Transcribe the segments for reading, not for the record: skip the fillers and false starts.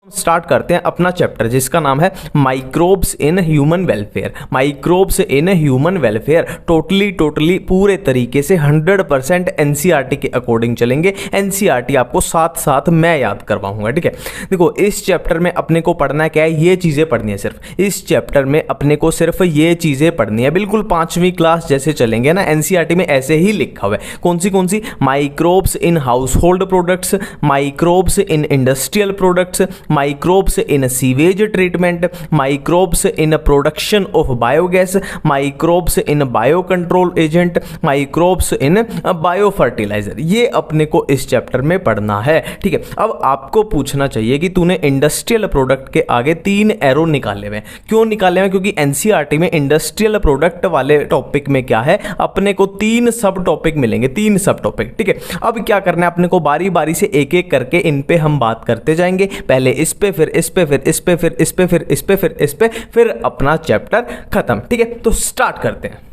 Start करते हैं अपना चैप्टर जिसका नाम है microbes in human welfare. Microbes in human welfare totally पूरे तरीके से 100% एनसीईआरटी के अकॉर्डिंग चलेंगे। एनसीईआरटी आपको साथ साथ मैं याद करवाऊंगा, ठीक है। देखो इस चैप्टर में अपने को पढ़ना क्या है, ये चीज़ें पढ़नी है। सिर्फ इस चैप्टर में अपने को सिर्फ ये चीज़ें पढ़नी है, बिल्कुल 5वीं क्लास जैसे चलेंगे ना। एनसीईआरटी में ऐसे ही लिखा हुआ है। कौन सी microbes in household products, microbes in industrial products, microbes in sewage treatment, microbes in production of biogas, microbes in bio control agent, microbes in bio fertiliser. ये अपने को इस चैप्टर में पढ़ना है, ठीक है। अब आपको पूछना चाहिए कि तूने इंडस्ट्रियल प्रोडक्ट के आगे 3 एरो निकाले हुए। क्यों निकाले हुए? क्योंकि एनसीईआरटी में इंडस्ट्रियल प्रोडक्ट वाले टॉपिक में क्या है, अपने को 3 सब टॉपिक मिलेंगे, 3 सब टॉपिक, ठीक है। अब क्या करना है अपने को, बारी बारी से एक एक करके इन पे हम बात करते जाएंगे। पहले इस पे, फिर इस पे, फिर इस पे, फिर इस पे, फिर इस पे, फिर इस पे, फिर अपना चैप्टर खत्म, ठीक है। तो स्टार्ट करते हैं।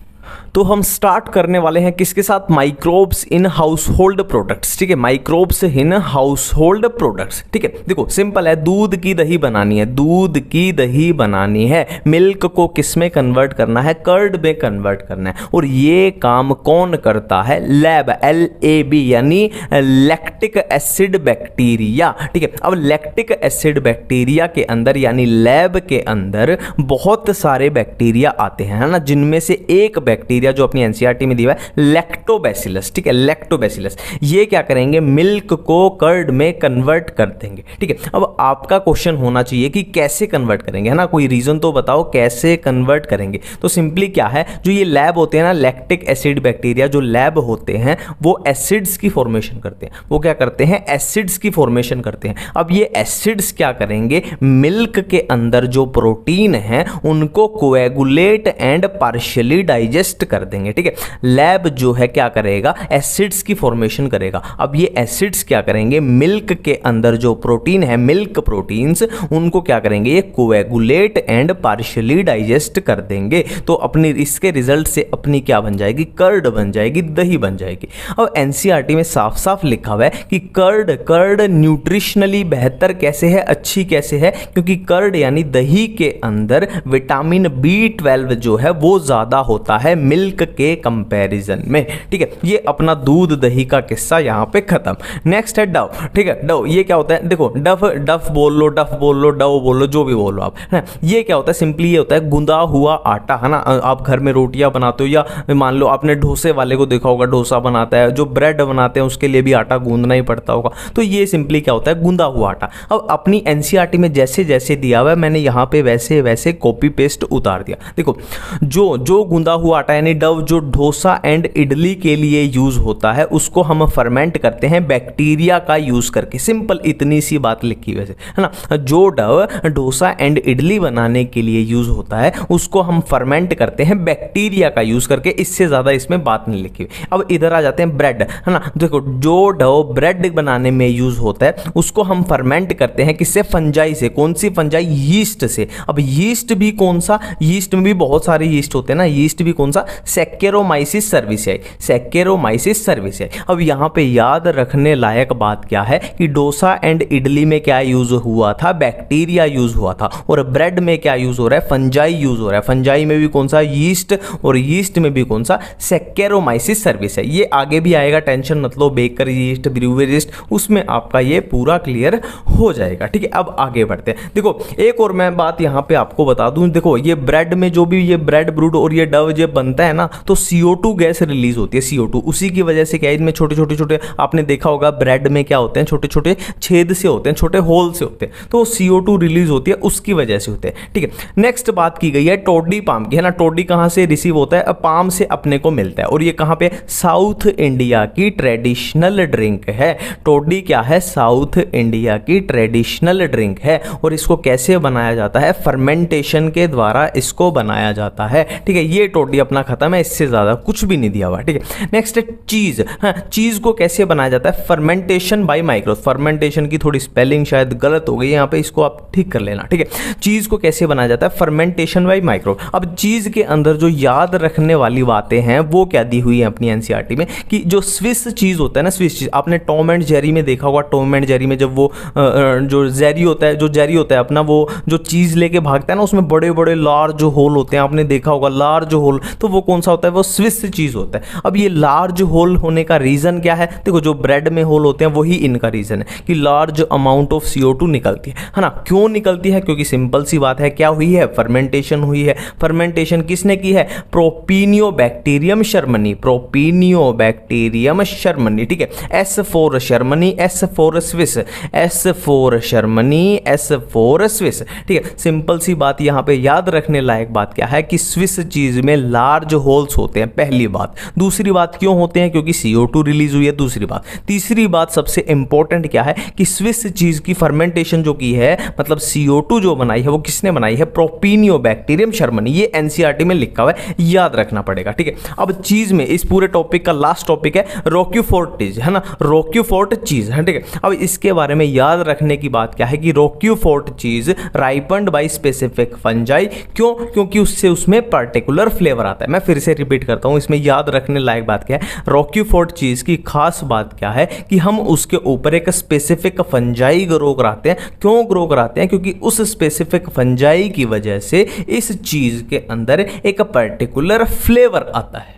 तो हम स्टार्ट करने वाले हैं किसके साथ? Microbes in household products, ठीक है। Microbes in household products, ठीक है। देखो सिंपल है, दूध की दही बनानी है, दूध की दही बनानी है। मिल्क को किस में कन्वर्ट करना है? कर्ड में कन्वर्ट करना है। और ये काम कौन करता है? लैब, LAB यानी लैक्टिक एसिड बैक्टीरिया, ठीक है। अब लैक्टिक एसिड बैक्टीरिया के अंदर यानी लैब के अंदर बहुत सारे बैक्टीरिया आते हैं, है ना, जिनमें से एक बैक्टीरिया जो अपनी एनसीईआरटी में दिया है लैक्टोबैसिलस, ठीक है। लैक्टोबैसिलस ये क्या करेंगे? मिल्क को कर्ड में कन्वर्ट कर देंगे, ठीक है। अब आपका क्वेश्चन होना चाहिए कि कैसे कन्वर्ट करेंगे, है ना, कोई रीजन तो बताओ कैसे कन्वर्ट करेंगे। तो सिंपली क्या है, जो ये लैब होते हैं ना, लैक्टिक एसिड बैक्टीरिया जो लैब होते हैं वो एसिड्स की फॉर्मेशन करते हैं। वो क्या करते हैं? एसिड्स की फॉर्मेशन करते हैं। अब ये एसिड्स क्या करेंगे? मिल्क के अंदर जो प्रोटीन है उनको कोएगुलेट एंड पार्शियली डाइजेस्ट कर देंगे, ठीक है। लैब जो है क्या करेगा? एसिड्स की फॉर्मेशन करेगा। अब ये एसिड्स क्या करेंगे? मिल्क के अंदर जो प्रोटीन है, मिल्क प्रोटीन्स, उनको क्या करेंगे? ये कोएगुलेट एंड पार्शियली डाइजेस्ट कर देंगे। तो अपनी इसके रिजल्ट से अपनी क्या बन जाएगी? कर्ड बन जाएगी, दही बन जाएगी। अब एनसीईआरटी में साफ साफ लिखा हुआ है कि कर्ड न्यूट्रिशनली बेहतर कैसे है, अच्छी कैसे है? क्योंकि कर्ड यानी दही के अंदर विटामिन B12 जो है वो ज्यादा होता है मिल्क के कंपैरिजन में, ठीक है। ये अपना दूध दही का किस्सा यहां पे खत्म। नेक्स्ट है डव, ठीक है। डव ये क्या होता है? देखो डफ बोल लो, डव बोल लो, जो भी बोलो आप, है। ये क्या होता है? सिंपली ये होता है गुंदा हुआ आटा, है ना। आप घर में रोटियां बनाते हो या मान लो आपने डोसे वाले को देखा होगा, डोसा बनाता है, जो ब्रेड बनाते हैं उसके लिए भी आटा गूंदना ही पड़ता होगा। तो ये सिंपली क्या होता है? गुंदा हुआ आटा। अब अपनी एनसीईआरटी में जैसे जैसे दिया हुआ है मैंने यहाँ पे वैसे वैसे कॉपी पेस्ट उतार दिया। देखो जो गुंदा हुआ आटा यानी डव जो डोसा एंड इडली के लिए यूज होता है उसको हम फर्मेंट करते हैं बैक्टीरिया का यूज करके। सिंपल इतनी सी बात लिखी वैसे, है ना। जो डव डोसा एंड इडली बनाने के लिए यूज होता है उसको हम फर्मेंट करते हैं बैक्टीरिया का यूज करके। इससे ज्यादा इसमें बात नहीं लिखी हुई। अब इधर आ जाते हैं ब्रेड, है ना। देखो जो डव ब्रेड बनाने में यूज होता है उसको हम फर्मेंट करते हैं किससे? फंजाई से। कौन सी फंजाई? यीस्ट से। अब यीस्ट भी कौन सा? यीस्ट में भी बहुत सारे यीस्ट होते हैं ना। यीस्ट भी कौन सा? सैक्चरोमाइसिस सर्विसियाई, सैक्चरोमाइसिस सर्विसियाई। अब यहाँ पे याद रखने लायक बात क्या है कि डोसा एंड इडली में क्या यूज हुआ था? बैक्टीरिया यूज हुआ था। और ब्रेड में क्या यूज हो रहा है? फंजाई यूज हो रहा है। फंजाई में भी कौन सा? यीस्ट। और यीस्ट में भी कौन सा? सैक्चरोमाइसिस सर्विस है। ये आगे भी आएगा, टेंशन मत लो। बेकर यीस्ट, ब्रूअरी यीस्ट, उसमें आपका ये पूरा क्लियर हो जाएगा, ठीक है। अब आगे बढ़ते हैं। देखो एक और मैं बात यहाँ पे आपको बता दूं। देखो ये ब्रेड में जो भी ये ब्रेड ब्रूड और ये डव जो बनता है ना, तो CO2 गैस रिलीज होती है। CO2 उसी की वजह से क्या है, इनमें छोटे छोटे आपने देखा होगा ब्रेड में क्या होते हैं? छोटे छोटे छेद से होते हैं, छोटे होल से होते हैं। तो CO2 रिलीज होती है, उसकी वजह से होते हैं, ठीक है। नेक्स्ट बात की गई है टोडी पाम की, है ना। टोडी कहां से रिसीव होता है? पाम से अपने को मिलता है। और ये कहां पे? साउथ इंडिया की ट्रेडिशनल ड्रिंक है। टोडी क्या है? साउथ इंडिया की ट्रेडिशनल ड्रिंक है। और इसको कैसे बनाया जाता है? फर्मेंटेशन के द्वारा इसको बनाया जाता है, ठीक है। ये टोडी अपना खत्म खत्म है, इससे ज़्यादा कुछ भी नहीं दिया हुआ, ठीक है। नेक्स्ट है चीज़। हाँ, चीज़ को कैसे बनाया जाता है? Fermentation by microbes. फर्मेंटेशन की थोड़ी स्पेलिंग शायद गलत हो गई यहाँ पे, इसको आप ठीक कर लेना, ठीक है। चीज़ को कैसे बनाया जाता है? Fermentation by microbe. अब चीज़ के अंदर जो याद रखने वाली बातें हैं वो क्या दी हुई है अपनी एनसीईआरटी में, कि जो स्विस चीज़ होता है ना, स्विस चीज़, आपने टॉम एंड जेरी में देखा होगा। टॉम एंड जेरी में जब वो जो जेरी होता है अपना, वो जो चीज़ लेके भागता है ना, उसमें बड़े बड़े लार्ज होल होते हैं, आपने देखा होगा लार्ज होल। तो वो कौन सा होता है? वो स्विस चीज़ होता है। अब ये लार्ज होल होने का रीज़न क्या है? देखो, जो ब्रेड में होल होते हैं वही इनका रीज़न है कि लार्ज अमाउंट ऑफ CO2 निकलती है ना। क्यों निकलती है? क्योंकि सिंपल सी बात है, क्या हुई है? फर्मेंटेशन हुई है। फर्मेंटेशन किसने की है? प्रोपिनियोबैक्टीरियम शर्मनी। प्रोपिनियोबैक्टीरियम शर्मनी, ठीक है। S फॉर शर्मनी, S for Swiss, S for शर्मनी, S फॉर स्विस, ठीक है। सिंपल सी बात यहाँ पे याद रखने लायक बात क्या है कि स्विस चीज में लार्ज होल्स होते हैं, पहली बात। दूसरी बात, क्यों होते हैं? क्योंकि CO2 रिलीज हुई है, दूसरी बात। तीसरी बात सबसे इंपॉर्टेंट क्या है कि स्विस चीज की फर्मेंटेशन जो की है, मतलब CO2 जो बनाई है वो किसने बनाई है? प्रोपिनियोबैक्टीरियम शर्मनी। ये एनसीईआरटी में लिखा हुआ है, याद रखना पड़ेगा, ठीक है। अब चीज में इस पूरे टॉपिक का लास्ट टॉपिक है रोक्यूफोर्ट चीज, है ना। रोक्यूफोर्ट चीज है, ठीक है। अब इसके बारे में याद रखने की बात क्या है कि रोक्यूफोर्ट चीज राइपन्ड बाय स्पेसिफिक फंजाई। क्यों? क्योंकि उससे उसमें पर्टिकुलर फ्लेवर आता है। मैं फिर से रिपीट करता हूं, इसमें याद रखने लायक बात क्या है? रोक्यूफोर्ट चीज की खास बात क्या है कि हम उसके ऊपर एक स्पेसिफिक फंजाई ग्रो कराते हैं। क्यों ग्रो कराते हैं? क्योंकि उस स्पेसिफिक फंजाई की वजह से इस चीज के अंदर एक पर्टिकुलर फ्लेवर आता है।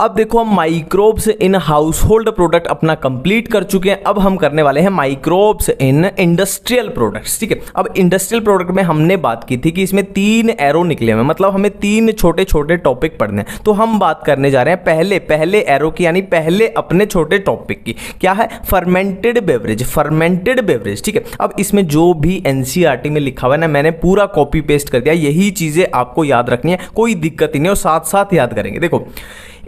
अब देखो, हम माइक्रोब्स इन हाउसहोल्ड प्रोडक्ट अपना कंप्लीट कर चुके हैं। अब हम करने वाले हैं माइक्रोब्स इन इंडस्ट्रियल प्रोडक्ट्स, ठीक है। अब इंडस्ट्रियल प्रोडक्ट में हमने बात की थी कि इसमें 3 एरो निकले हुए, मतलब हमें 3 छोटे छोटे टॉपिक पढ़ने हैं। तो हम बात करने जा रहे हैं पहले एरो की, यानी पहले अपने छोटे टॉपिक की। क्या है? Fermented beverage. फर्मेंटेड बेवरेज, ठीक है। अब इसमें जो भी एनसीईआरटी में लिखा हुआ है ना, मैंने पूरा कॉपी पेस्ट कर दिया। यही चीजें आपको याद रखनी है, कोई दिक्कत ही नहीं, और साथ साथ याद करेंगे। देखो,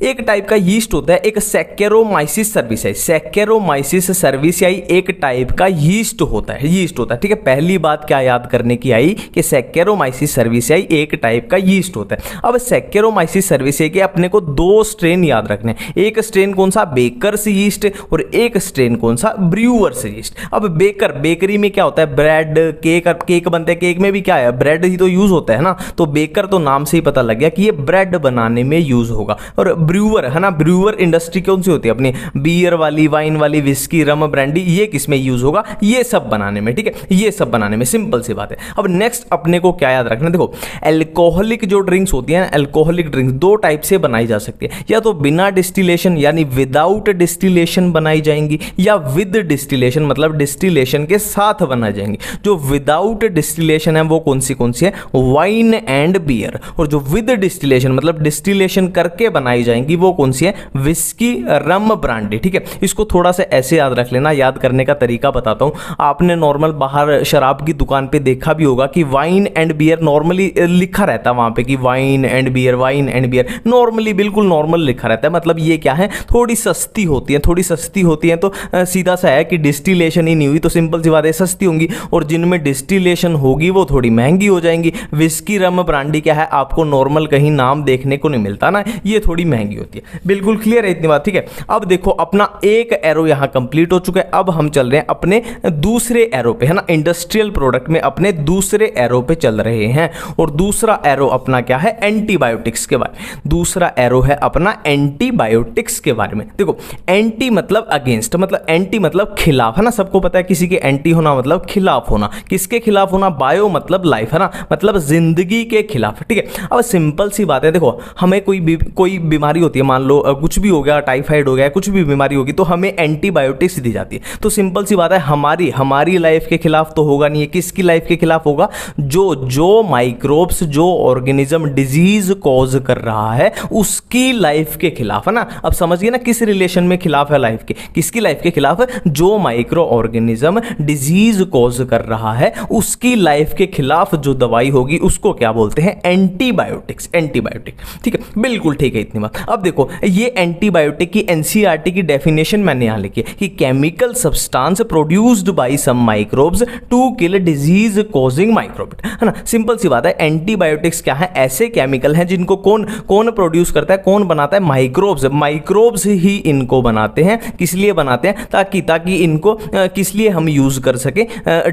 एक टाइप का यीस्ट होता है, एक सैकेरोमाइसिस सर्विसियाई। सैकेरोमाइसिस सर्विसियाई एक टाइप का यीस्ट होता है, ठीक है। पहली बात क्या याद करने की आई कि सैकेरोमाइसिस सर्विसियाई एक टाइप का यीस्ट होता है। अब सैकेरोमाइसिस सर्विसियाई के अपने को 2 स्ट्रेन याद रखने हैं। एक स्ट्रेन कौन सा? बेकर्स यीस्ट, और एक स्ट्रेन कौन सा? Brewer's yeast. अब बेकरी में क्या होता है? ब्रेड, केक बनते हैं। केक में भी क्या है? ब्रेड ही तो यूज होता है ना। तो बेकर तो नाम से ही पता लग गया कि ये ब्रेड बनाने में यूज होगा। और ब्रूअर, है ना, ब्रूअर इंडस्ट्री कौन सी होती है? अपनी बियर वाली, वाइन वाली, विस्की, रम, ब्रांडी, ये किस में यूज होगा? ये सब बनाने में, ठीक है। ये सब बनाने में, सिंपल सी बात है। अब नेक्स्ट अपने को क्या याद रखना? देखो, एल्कोहलिक जो ड्रिंक्स होती है ना, एल्कोहलिक ड्रिंक्स 2 टाइप से बनाई जा सकती है। या तो बिना डिस्टिलेशन यानी विदाउट डिस्टिलेशन बनाई जाएंगी, या विद डिस्टिलेशन मतलब डिस्टिलेशन के साथ बनाई जाएंगी। जो विदाउट डिस्टिलेशन है वो कौन सी है? Wine and beer. और जो विद डिस्टिलेशन मतलब डिस्टिलेशन करके बनाई जाएंगी वो कौन सी है? विस्की, रम, ब्रांडी, ठीक है। इसको थोड़ा सा ऐसे याद रख लेना। याद करने का तरीका बताता हूं। आपने नॉर्मल बाहर शराब की दुकान पे देखा भी होगा कि वाइन एंड बियर नॉर्मली लिखा रहता है वहां पे कि wine and beer, wine and beer normally, बिल्कुल नॉर्मल लिखा रहता है। मतलब ये क्या है? थोड़ी सस्ती होती है, तो सीधा सा है कि डिस्टिलेशन ही नहीं हुई, तो सिंपल सी बात है सस्ती होंगी। और जिनमें डिस्टिलेशन होगी वो थोड़ी महंगी हो जाएंगी। विस्की, रम, ब्रांडी क्या है? आपको नॉर्मल कहीं नाम देखने को नहीं मिलता ना, ये थोड़ी महंगी होती है। बिल्कुल क्लियर है इतनी बात, ठीक है। अब देखो, अपना एक एरो यहां कंप्लीट हो चुका है। अब हम चल रहे हैं अपने दूसरे एरो पे, है ना। इंडस्ट्रियल प्रोडक्ट में अपने दूसरे एरो पे चल रहे हैं। और दूसरा एरो अपना क्या है? एंटीबायोटिक्स के बारे में। दूसरा एरो है अपना एंटीबायोटिक्स के बारे में। देखो, एंटी मतलब अगेंस्ट, मतलब एंटी मतलब खिलाफ, है ना। सबको पता है किसी के एंटी होना मतलब खिलाफ होना। किसके खिलाफ होना? बायो मतलब लाइफ, है ना, मतलब जिंदगी के खिलाफ, ठीक है। अब सिंपल सी बात है, देखो, हमें कोई बीमारी होती है, मान लो कुछ भी हो गया, टाइफाइड हो गया, कुछ भी बीमारी होगी, तो हमें एंटीबायोटिक्स दी जाती है। तो सिंपल सी बात है, हमारी लाइफ के खिलाफ तो होगा नहीं है। किसकी लाइफ के खिलाफ होगा? जो माइक्रोब्स, जो ऑर्गेनिज्म डिजीज कॉज कर रहा है उसकी लाइफ के खिलाफ, है ना। अब समझिए ना किस रिलेशन में खिलाफ है लाइफ के? किसकी लाइफ के खिलाफ? जो माइक्रो ऑर्गेनिज्म डिजीज कॉज कर रहा है उसकी लाइफ के खिलाफ जो दवाई होगी उसको क्या बोलते हैं? एंटीबायोटिक्स। ठीक है, बिल्कुल ठीक है इतनी बात। अब देखो ये एंटीबायोटिक की एनसीईआरटी की डेफिनेशन मैंने यहाँ लिखी है कि chemical substance produced by some microbes to kill disease causing microbe, है ना। सिंपल सी बात है, एंटीबायोटिक्स क्या है, ऐसे केमिकल हैं जिनको कौन कौन प्रोड्यूस करता है, कौन बनाता है, माइक्रोब्स। माइक्रोब्स ही इनको बनाते हैं। किस लिए बनाते हैं, ताकि इनको किस लिए हम यूज कर सके,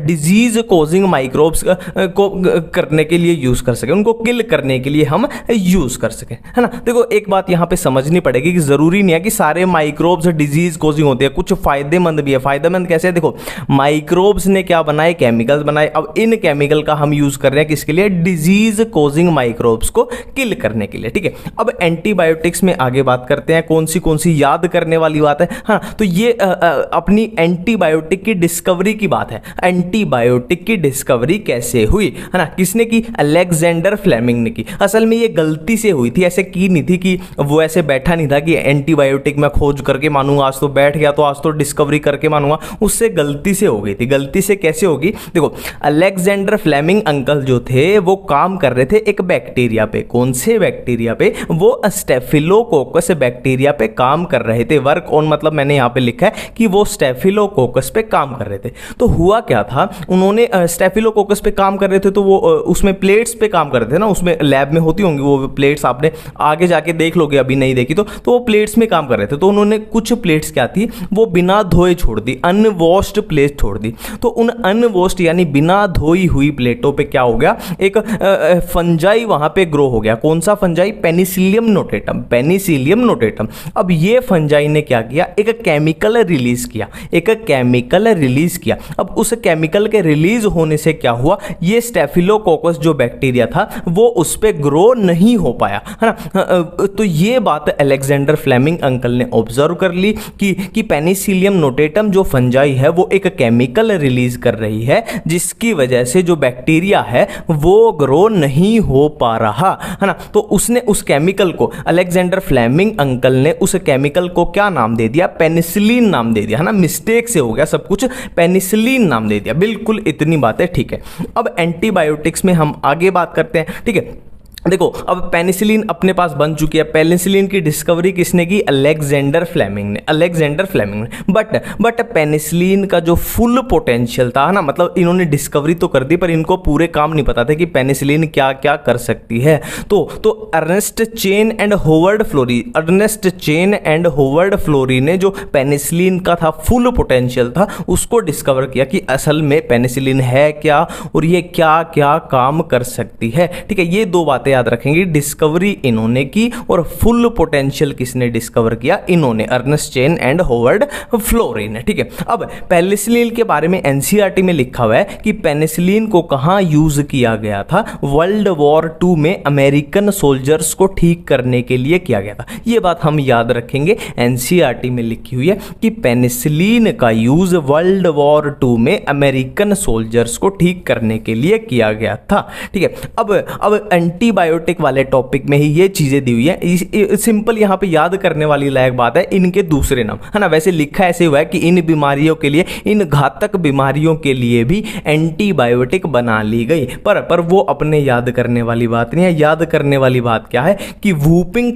डिजीज कॉजिंग माइक्रोब्स को करने के लिए यूज कर सके, उनको किल करने के लिए हम यूज कर सके, है ना। देखो एक बात यहां पे समझनी पड़ेगी कि जरूरी नहीं है कि सारे माइक्रोब्स डिजीज कॉजिंग होते हैं, कुछ फायदेमंद भी है। फायदेमंद कैसे है, देखो माइक्रोब्स ने क्या बनाए, केमिकल्स बनाए। अब इन केमिकल का हम यूज कर रहे हैं किसके लिए, डिजीज कॉजिंग माइक्रोब्स को किल करने के लिए, ठीक है। अब एंटीबायोटिक्स में आगे बात करते हैं, कौन सी याद करने वाली बात है, हाँ। तो ये अपनी एंटीबायोटिक की डिस्कवरी की बात है। एंटीबायोटिक की डिस्कवरी कैसे हुई, है ना, किसने की, अलेक्जेंडर फ्लेमिंग ने की। असल में ये गलती से हुई थी, ऐसे की नहीं थी कि वो ऐसे बैठा नहीं था कि एंटीबायोटिक मैं खोज करके मानूंगा, आज तो बैठ गया तो आज तो डिस्कवरी करके मानूंगा, उससे गलती से हो गई थी। गलती से कैसे होगी, देखो अलेक्जेंडर फ्लेमिंग अंकल जो थे वो काम कर रहे थे एक बैक्टीरिया पे। कौन से बैक्टीरिया पे, वो स्टेफिलोकोकस बैक्टीरिया पे काम कर रहे थे। वर्क ऑन मतलब मैंने यहाँ पे लिखा है कि वो स्टेफिलोकोकस पे काम कर रहे थे। तो हुआ क्या था, उन्होंने स्टेफिलोकोकस पे काम कर रहे थे तो वो उसमें प्लेट्स पे काम कर रहे थे ना, उसमें लैब में होती होंगी वो प्लेट्स, आपने आगे जाके देख लोगे, अभी नहीं देखी तो वो प्लेट्स में काम कर रहे थे। तो उन्होंने कुछ प्लेट्स क्या थी, वो बिना धोए छोड़ दी, अनवॉश्ड प्लेट छोड़ दी। तो उन अनवॉश्ड यानी बिना धोई हुई प्लेटों पे क्या हो गया, एक फंजाई वहां पे ग्रो हो गया। कौन सा fungi, Penicillium notatum, Penicillium notatum. अब ये फंजाई ने क्या किया, एक केमिकल रिलीज किया, एक केमिकल रिलीज किया। अब उस केमिकल के रिलीज होने से क्या हुआ, ये स्टेफिलोकोकस जो बैक्टीरिया था वो उस पे ग्रो नहीं हो पाया, है ना। तो ये बात अलेक्जेंडर फ्लेमिंग अंकल ने ऑब्जर्व कर ली कि पेनिसिलियम नोटेटम जो फंजाई है वो एक केमिकल रिलीज कर रही है, जिसकी वजह से जो बैक्टीरिया है वो ग्रो नहीं हो पा रहा, है ना। तो उसने उस केमिकल को, अलेक्जेंडर फ्लेमिंग अंकल ने उस केमिकल को क्या नाम दे दिया, पेनिसिलिन नाम दे दिया, है ना। मिस्टेक से हो गया सब कुछ, पेनिसिलिन नाम दे दिया। बिल्कुल इतनी बातें ठीक है। अब एंटीबायोटिक्स में हम आगे बात करते हैं, ठीक है। देखो अब पेनिसिलिन अपने पास बन चुकी है। पेनिसिलिन की डिस्कवरी किसने की, अलेक्जेंडर फ्लेमिंग ने, अलेक्जेंडर फ्लेमिंग ने। बट पेनिसिलिन का जो फुल पोटेंशियल था ना, मतलब इन्होंने डिस्कवरी तो कर दी पर इनको पूरे काम नहीं पता था कि पेनिसिलिन क्या क्या कर सकती है। तो Ernest Chain and Howard Florey, Ernest Chain and Howard Florey ने जो पेनिसिलिन का था फुल पोटेंशियल था उसको डिस्कवर किया कि असल में पेनिसिलिन है क्या और ये क्या क्या काम कर सकती है, ठीक है। ये दो बातें याद रखेंगे, डिस्कवरी इन्होंने की और फुल पोटेंशियल किसने डिस्कवर किया, इन्होंने, Ernest Chain and Howard Florey ने, ठीक है। अब पेनिसिलिन के बारे में एनसीईआरटी में लिखा हुआ है कि पेनिसिलिन को कहां यूज किया गया था, वर्ल्ड वॉर 2 में अमेरिकन सोल्जर्स को ठीक करने के लिए किया गया था। यह बात हम याद रखेंगे, एनसीईआरटी में लिखी हुई है कि पेनिसिलिन का यूज वर्ल्ड वॉर 2 में अमेरिकन सोल्जर्स को ठीक करने के लिए किया गया था, ठीक है। अब एंटीबायोटिक वाले टॉपिक में ही ये चीजें दी हुई है। सिंपल यहां पे याद करने वाली लायक बात है, इनके दूसरे नाम, है ना। वैसे लिखा ऐसे हुआ है कि इन बीमारियों के लिए, इन घातक बीमारियों के लिए भी एंटीबायोटिक बना ली गई, पर वो अपने याद करने वाली बात नहीं है। याद करने वाली बात क्या है कि वूपिंग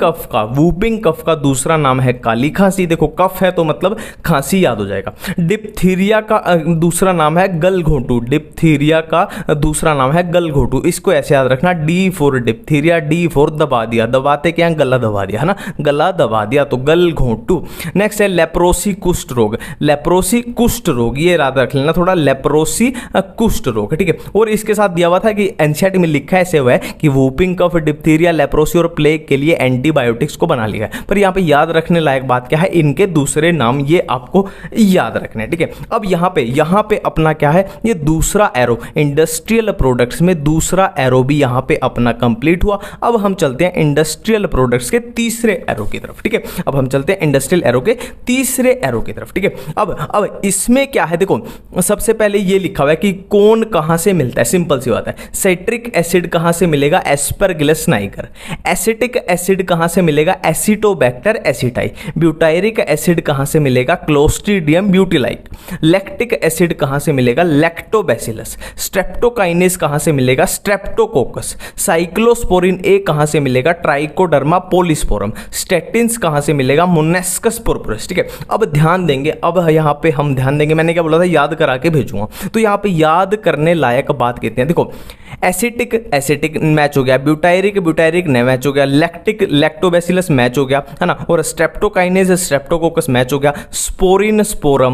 कफ का दूसरा नाम है काली खांसी। देखो कफ है तो मतलब खांसी याद हो जाएगा। डिप्थीरिया का दूसरा नाम है गलघोंटू, डिप्थीरिया का दूसरा नाम है गलघोंटू। इसको ऐसे याद रखना, D for diphtheria, D for दबा दिया, दबाते क्या, गला दबा दिया, है ना, गला दबा दिया तो गलघोंटू। नेक्स्ट है लेप्रोसी कुष्ठ रोग, लेप्रोसी कुष्ठ रोग, ये याद रख लेना थोड़ा, लेप्रोसी कुष्ठ रोग, ठीक है। और इसके साथ दिया हुआ था कि एनसीईआरटी में लिखा ऐसे हुआ है कि वूपिंग कफ, डिप्थीरिया, लेप्रोसी और प्लेग के लिए एंटीबायोटिक्स को बना लिया है। पर यहाँ पे याद रखने लायक बात क्या है, इनके दूसरे नाम ये आपको याद रखने, ठीक है। अब यहाँ पे अपना क्या है, ये दूसरा एरो, इंडस्ट्रियल प्रोडक्ट्स में दूसरा एरो भी यहाँ पे अपना कंप्लीट हुआ। अब हम चलते हैं इंडस्ट्रियल प्रोडक्ट्स के तीसरे एरो की तरफ, ठीक है। अब हम चलते हैं इंडस्ट्रियल एरो के तीसरे एरो की तरफ, ठीक है। अब इसमें क्या है, देखो सबसे पहले ये लिखा हुआ है कि कौन कहां से मिलता है। सिंपल सी बात है, साइट्रिक एसिड कहां से मिलेगा, एस्परगिलस नाइगर। एसिटिक एसिड कहां से मिलेगा, एसिटोबैक्टर एसिटाई। ब्यूटायरिक एसिड कहां से मिलेगा, क्लोस्ट्रीडियम ब्यूटिलाइक। लैक्टिक एसिड कहां से मिलेगा, लैक्टोबैसिलस। स्ट्रेप्टोकाइनेस कहां से मिलेगा, स्ट्रेप्टोकोकस। साइक्लो साइक्लोस्पोरिन ए कहां से मिलेगा? Trichoderma polysporum. स्टेटिन्स कहां से मिलेगा? मोनेस्कस पुरपुरस। ठीक है, अब ध्यान देंगे, अब यहां पे हम ध्यान देंगे, मैंने क्या बोला था, याद करा के भेजूंगा, तो यहां पे याद करने लायक बात कहते हैं। देखो, एसिटिक एसिटिक मैच हो गया, ब्यूटायरिक ब्यूटायरिक ने मैच हो गया, लैक्टिक लैक्टोबैसिलस मैच हो गया, है ना, और स्ट्रेप्टोकाइनेज स्ट्रेप्टोकोकस मैच हो गया, स्पोरिन स्पोरम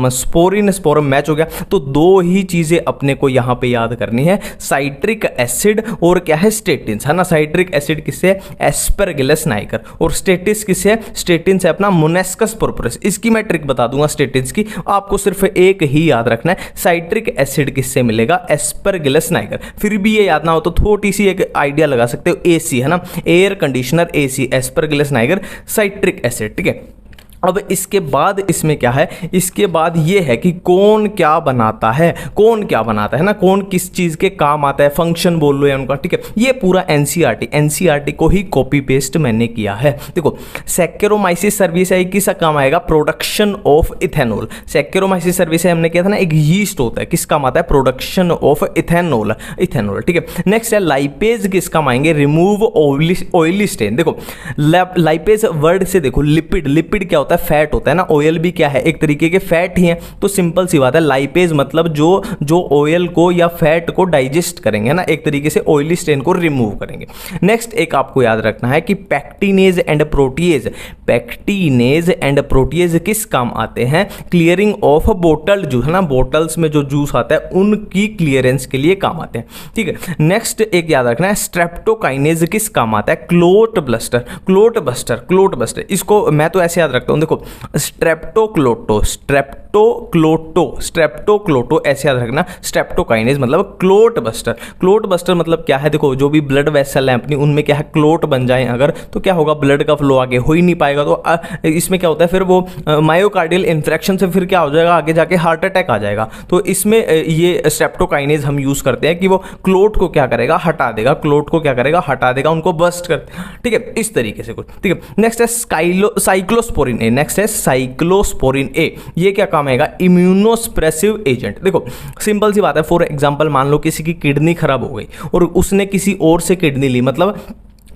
मैच हो गया। तो दो ही चीजें अपने को यहां पे याद करनी है, साइट्रिक एसिड और क्या है, स्टेटिन्स, है ना। साइट्रिक एसिड किससे है? Aspergillus Niger. और स्टेटिस किससे है? स्टेटिन्स है अपना मोनेस्कस पुरपुरस। इसकी मैं ट्रिक बता दूंगा स्टेटिन्स की, आपको सिर्फ एक ही याद रखना है, साइट्रिक एसिड किससे मिलेगा? Aspergillus Niger. फिर भी ये याद ना हो तो थोड़ी सी एक आइडिया लगा सकते हो, एसी, है ना, air conditioner AC, Aspergillus Niger, citric acid. ठीक है, अब इसके बाद इसमें क्या है, इसके बाद ये है कि कौन क्या बनाता है, कौन क्या बनाता है ना, कौन किस चीज के काम आता है, फंक्शन बोल लो या उनका। ठीक है, ये पूरा एनसीईआरटी को ही कॉपी पेस्ट मैंने किया है। देखो, सैक्रोमाइसिस सर्विसेई किसका काम आएगा? Production of ethanol. सैक्रोमाइसिस सर्विसेई हमने किया था ना, एक यीस्ट होता है, किस काम आता है? Production of ethanol. ठीक है, नेक्स्ट है लाइपेज, किस काम आएंगे? Remove oily stain. देखो, लाइपेज वर्ड से देखो, लिपिड क्या होता है? फैट होता है ना, ऑयल भी क्या है? एक तरीके के फैट ही है। तो सिंपल सी बात है, लाइपेज मतलब जो ऑयल को या फैट को डाइजेस्ट करेंगे ना, एक तरीके से ऑयली स्टेन को रिमूव करेंगे। नेक्स्ट एक आपको याद रखना है कि पैक्टिनेज एंड प्रोटीएज किस काम आते हैं? क्लियरिंग ऑफ बोटल जूस, है ना, बोटल्स में जो जूस आता है उनकी क्लियरेंस के लिए काम आते हैं। ठीक है, नेक्स्ट एक याद रखना है, स्ट्रेप्टोकाइनेज किस काम आता है? Clot buster. इसको मैं तो ऐसे याद रखता हूं, देखो, स्ट्रेप्टोक्लोटो ऐसे याद रखना। स्ट्रेप्टोकाइनेज मतलब क्लोट बस्टर मतलब क्या है? देखो, जो भी ब्लड वेसल है अपनी, उनमें क्या है, क्लोट बन जाए अगर, तो क्या होगा? ब्लड का फ्लो आगे हो ही नहीं पाएगा। तो इसमें क्या होता है, फिर वो मायोकार्डियल इन्फेक्शन से फिर क्या हो जाएगा, आगे जाके हार्ट अटैक आ जाएगा। तो इसमें ये स्ट्रेप्टोकाइनेज हम यूज करते हैं कि वो क्लोट को क्या करेगा? हटा देगा, उनको बस्ट कर। ठीक है, इस तरीके से कुछ। ठीक है, नेक्स्ट है साइक्लोस्पोरिन ए। ये क्या काम आएगा? Immunosuppressive agent. देखो, सिंपल सी बात है, फॉर एग्जांपल मान लो किसी की किडनी खराब हो गई और उसने किसी और से किडनी ली, मतलब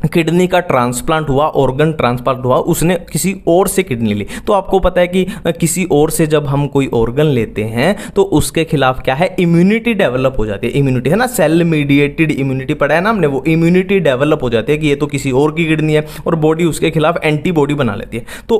किडनी का ट्रांसप्लांट हुआ, ऑर्गन ट्रांसप्लांट हुआ, उसने किसी और से किडनी ली। तो आपको पता है कि किसी और से जब हम कोई ऑर्गन लेते हैं तो उसके खिलाफ क्या है? इम्यूनिटी डेवलप हो जाती है। इम्यूनिटी, है ना, सेल मीडिएटेड इम्यूनिटी पढ़ा है ना हमने, वो इम्यूनिटी डेवलप हो जाती है कि ये तो किसी और की किडनी है, और बॉडी उसके खिलाफ एंटीबॉडी बना लेती है। तो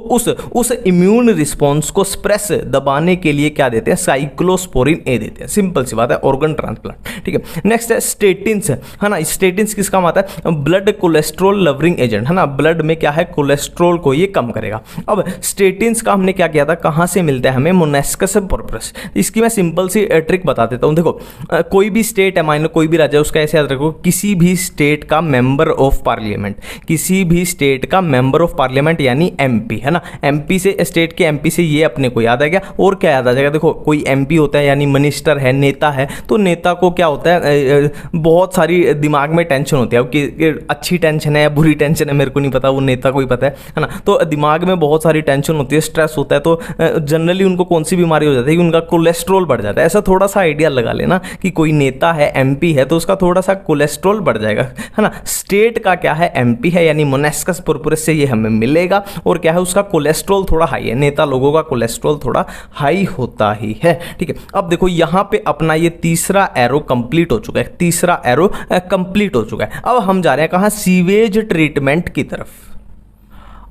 उस इम्यून रिस्पॉन्स को स्प्रेस दबाने के लिए क्या देते हैं? साइक्लोस्पोरिन ए देते हैं। सिंपल सी बात है, ऑर्गन ट्रांसप्लांट। ठीक है, नेक्स्ट है स्टेटिन्स, है ना। स्टेटिन्स किस काम आता है? ब्लड कोलेस्ट्रॉल लवरिंग एजेंट, है ना, ब्लड में क्या है? कोलेस्ट्रॉल को ये कम करेगा। अब स्टेटिन्स का हमने क्या किया था, कहां से मिलता है हमें? मोनेस्कस पुरपुरस। इसकी मैं सिंपल सी ट्रिक बता देता हूं। देखो, कोई भी स्टेट है, मान लो कोई भी राज्य है, उसका ऐसे याद रखो, किसी भी स्टेट का मेंबर ऑफ पार्लियामेंट, यानी एमपी, है ना, एमपी से, स्टेट के एमपी से ये अपने को याद आ गया। और क्या याद आ जाएगा? देखो, कोई एमपी होता है यानी मिनिस्टर है, नेता है, तो नेता को क्या होता है, बहुत सारी दिमाग में टेंशन होती है कि अच्छी टेंशन है, बुरी टेंशन है, मेरे को नहीं पता, वो नेता को ही पता है ना। तो दिमाग में बहुत सारी टेंशन होती है, स्ट्रेस होता है, तो जनरली उनको कौन सी बीमारी हो जाती है कि उनका कोलेस्ट्रॉल बढ़ जाता है। ऐसा थोड़ा सा आइडिया लगा लेना कि कोई नेता है, एमपी है, तो उसका थोड़ा सा कोलेस्ट्रॉल बढ़ जाएगा, है ना। स्टेट का क्या है? एमपी है, यानी मोनेस्कस पुरपुरस से ये हमें मिलेगा। और क्या है? उसका कोलेस्ट्रॉल थोड़ा हाई है, नेता लोगों का कोलेस्ट्रॉल थोड़ा हाई होता ही है। ठीक है, अब देखो यहां पे अपना ये तीसरा एरो कंप्लीट हो चुका है। अब हम जा रहे हैं कहां? सीवेज ट्रीटमेंट की तरफ।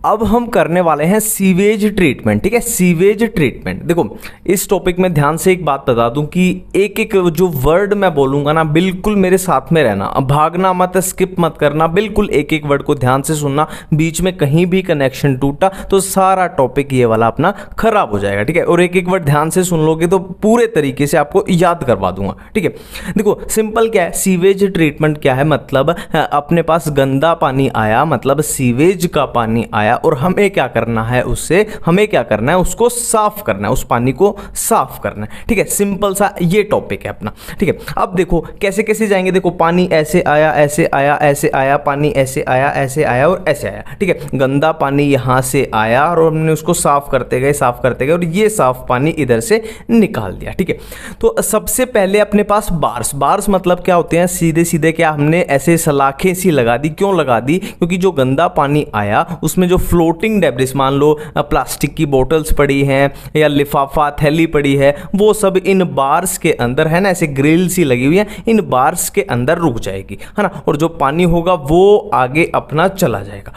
अब हम करने वाले हैं सीवेज ट्रीटमेंट। ठीक है, सीवेज ट्रीटमेंट। देखो, इस टॉपिक में ध्यान से एक बात बता दूं कि एक एक जो वर्ड मैं बोलूंगा ना, बिल्कुल मेरे साथ में रहना, भागना मत, स्किप मत करना, बिल्कुल एक एक वर्ड को ध्यान से सुनना। बीच में कहीं भी कनेक्शन टूटा तो सारा टॉपिक ये वाला अपना खराब हो जाएगा। ठीक है, और एक एक वर्ड ध्यान से सुन लोगे तो पूरे तरीके से आपको याद करवा दूंगा। ठीक है, देखो सिंपल क्या है, सीवेज ट्रीटमेंट क्या है? मतलब अपने पास गंदा पानी आया, मतलब सीवेज का पानी आया, आया और हमें क्या करना है, उसको साफ करना है, उस पानी को साफ करना है। ठीक है, सिंपल सा ये टॉपिक है अपना। ठीक है, अब देखो कैसे कैसे जाएंगे। देखो पानी ऐसे आया, ऐसे आया, ऐसे आया, पानी ऐसे आया, ऐसे आया और ऐसे आया। ठीक है, गंदा पानी यहां से आया और हमने उसको साफ करते गए और ये साफ पानी इधर से निकाल दिया। ठीक है, तो सबसे पहले अपने पास बार्स मतलब क्या होते हैं, सीधे सीधे क्या हमने ऐसे सलाखें सी लगा दी। क्यों लगा दी? क्योंकि जो गंदा पानी आया उसमें जो फ्लोटिंग डेब्रिस, मान लो प्लास्टिक की बोतल्स पड़ी हैं या लिफाफा थैली पड़ी है, वो सब इन बार्स के अंदर है ना, ऐसे ग्रिल सी लगी हुई है, इन बार्स के अंदर रुक जाएगी, है ना। और जो पानी होगा वो आगे अपना चला जाएगा,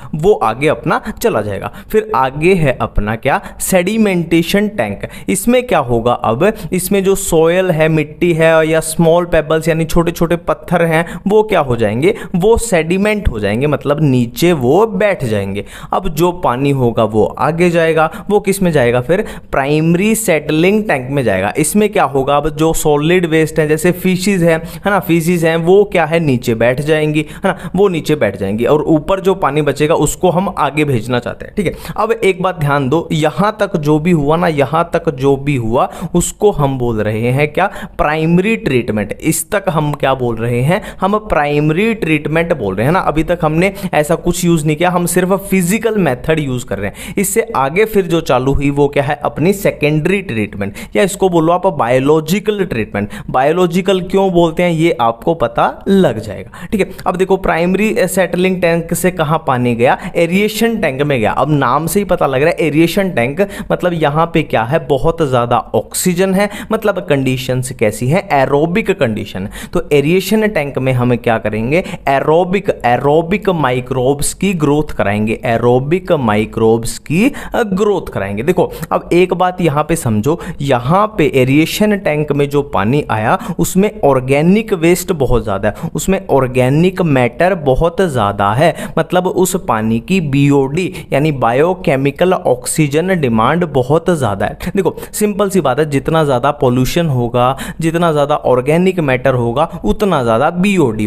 फिर आगे है अपना क्या, सेडिमेंटेशन टैंक। इसमें क्या होगा, अब इसमें जो सोयल है, मिट्टी है या स्मॉल पेबल्स यानी छोटे छोटे पत्थर हैं, वो क्या हो जाएंगे, वो सेडिमेंट हो जाएंगे, मतलब नीचे वो बैठ जाएंगे। अब जो पानी होगा वो आगे जाएगा, वो किस में जाएगा, फिर प्राइमरी सेटलिंग टैंक में जाएगा। इसमें क्या होगा, अब जो सॉलिड वेस्ट है जैसे फिशेज है ना, फिशेज हैं वो क्या है, नीचे बैठ जाएंगी, है ना, वो नीचे बैठ जाएंगी और ऊपर जो पानी बचेगा उसको हम आगे भेजना चाहते हैं। ठीक है, अब एक बात ध्यान दो, यहां तक जो भी हुआ उसको हम बोल रहे हैं क्या, प्राइमरी ट्रीटमेंट। इस तक हम क्या बोल रहे हैं, हम प्राइमरी ट्रीटमेंट बोल रहे हैं ना। अभी तक हमने ऐसा कुछ यूज नहीं किया, हम सिर्फ फिजिकल मेथड यूज कर रहे हैं। इससे आगे फिर जो चालू हुई वो क्या है, अपनी सेकेंडरी ट्रीटमेंट, या इसको बोलो आप बायोलॉजिकल ट्रीटमेंट। बायोलॉजिकल क्यों बोलते हैं ये आपको पता लग जाएगा। ठीक है, अब देखो प्राइमरी सेटलिंग टैंक से कहां पानी गया, एरिएशन टैंक में गया। अब नाम से ही पता लग रहा है एरिएशन टैंक, मतलब यहां पे क्या है, बहुत ज्यादा ऑक्सीजन है, मतलब कंडीशंस कैसी है, एरोबिक कंडीशन। तो एरिएशन टैंक में हम क्या करेंगे, एरोबिक माइक्रोब्स की ग्रोथ कराएंगे। देखो अब एक बात यहां पे समझो, यहां पे एरिएशन टैंक में जो पानी आया उसमें ऑर्गेनिक वेस्ट बहुत ज्यादा है, उसमें ऑर्गेनिक मैटर बहुत ज्यादा है, मतलब उस पानी की बीओडी यानी बायोकेमिकल ऑक्सीजन डिमांड बहुत ज्यादा है। देखो सिंपल सी बात है, जितना ज्यादा पॉल्यूशन होगा, जितना ज्यादा ऑर्गेनिक मैटर होगा, उतना ज्यादा बीओडी